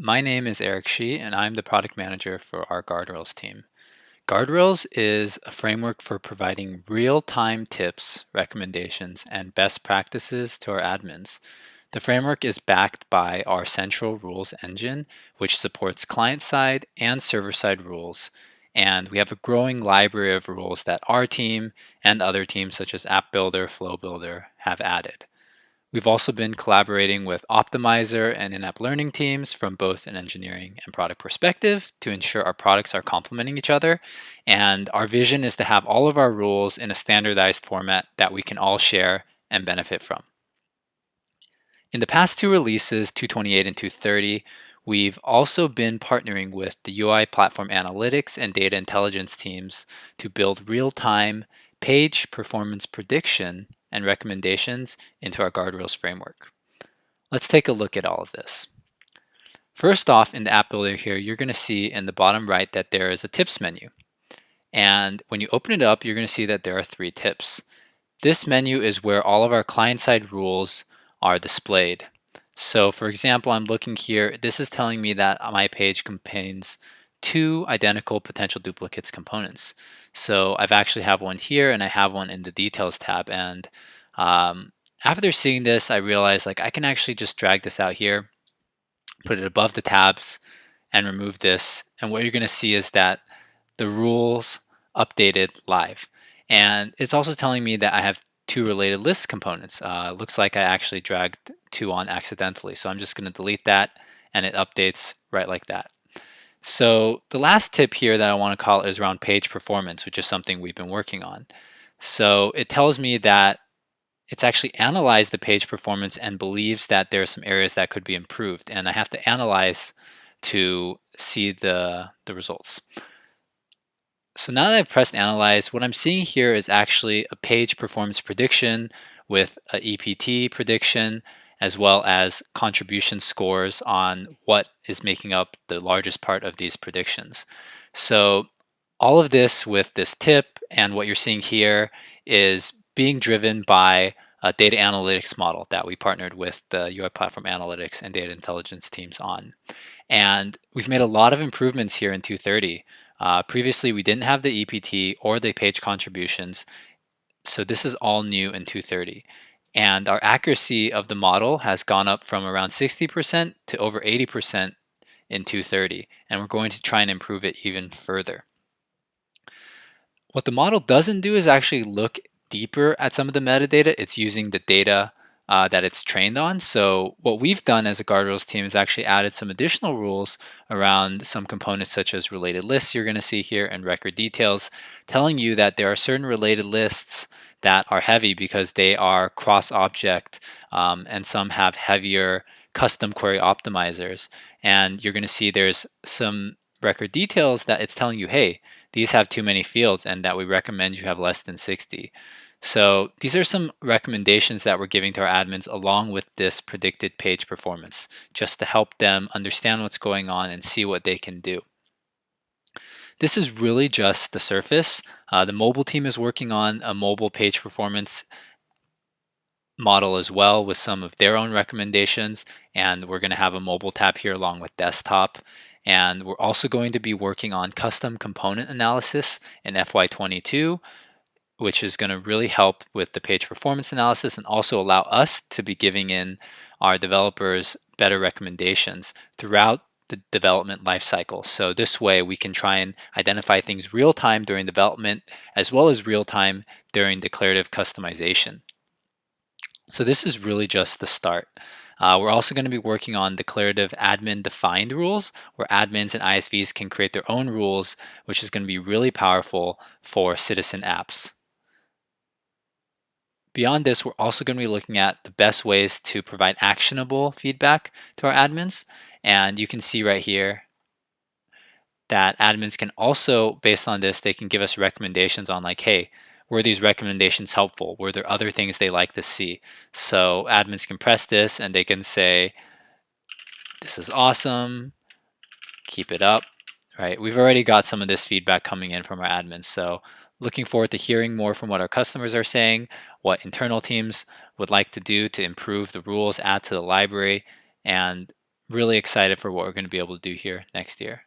My name is Eric Shi, and I'm the product manager for our Guardrails team. Guardrails is a framework for providing real-time tips, recommendations, and best practices to our admins. The framework is backed by our central rules engine, which supports client-side and server-side rules. And we have a growing library of rules that our team and other teams such as App Builder, Flow Builder have added. We've also been collaborating with Optimizer and in-app learning teams from both an engineering and product perspective to ensure our products are complementing each other. And our vision is to have all of our rules in a standardized format that we can all share and benefit from. In the past two releases, 228 and 230, we've also been partnering with the UI platform analytics and data intelligence teams to build real-time page performance prediction and recommendations into our Guardrails framework. Let's take a look at all of this. First off, in the app builder here, you're going to see in the bottom right that there is a tips menu. And when you open it up, you're going to see that there are 3 tips. This menu is where all of our client-side rules are displayed. So for example, I'm looking here, this is telling me that my page contains 2 identical potential duplicates components. So I've actually have one here and I have one in the details tab. And after seeing this, I realized like I can actually just drag this out here, put it above the tabs and remove this. And what you're going to see is that the rules updated live. And it's also telling me that I have 2 related list components. Looks like I actually dragged 2 on accidentally. So I'm just going to delete that and it updates right like that. So the last tip here that I want to call is around page performance, which is something we've been working on. So it tells me that it's actually analyzed the page performance and believes that there are some areas that could be improved. And I have to analyze to see the results. So now that I've pressed analyze, what I'm seeing here is actually a page performance prediction with a EPT prediction, as well as contribution scores on what is making up the largest part of these predictions. So all of this with this tip and what you're seeing here is being driven by a data analytics model that we partnered with the UI platform analytics and data intelligence teams on. And we've made a lot of improvements here in 230. Previously, we didn't have the EPT or the page contributions, so this is all new in 230. And our accuracy of the model has gone up from around 60% to over 80% in 230, and we're going to try and improve it even further. What the model doesn't do is actually look deeper at some of the metadata. It's using the data that it's trained on. So what we've done as a Guardrails team is actually added some additional rules around some components such as related lists you're going to see here and record details, telling you that there are certain related lists that are heavy because they are cross-object and some have heavier custom query optimizers. And you're going to see there's some record details that it's telling you, hey, these have too many fields and that we recommend you have less than 60. So these are some recommendations that we're giving to our admins along with this predicted page performance, just to help them understand what's going on and see what they can do. This is really just the surface. The mobile team is working on a mobile page performance model as well with some of their own recommendations, and we're going to have a mobile tab here along with desktop. And we're also going to be working on custom component analysis in FY22, which is going to really help with the page performance analysis and also allow us to be giving in our developers better recommendations throughout the development lifecycle. So this way we can try and identify things real time during development as well as real time during declarative customization. So this is really just the start. We're also going to be working on declarative admin defined rules where admins and ISVs can create their own rules, which is going to be really powerful for citizen apps. Beyond this, we're also going to be looking at the best ways to provide actionable feedback to our admins. And you can see right here that admins can also, based on this, they can give us recommendations on like, hey, were these recommendations helpful? Were there other things they like to see? So admins can press this and they can say, this is awesome, keep it up, right? We've already got some of this feedback coming in from our admins. So looking forward to hearing more from what our customers are saying, what internal teams would like to do to improve the rules, add to the library, and really excited for what we're going to be able to do here next year.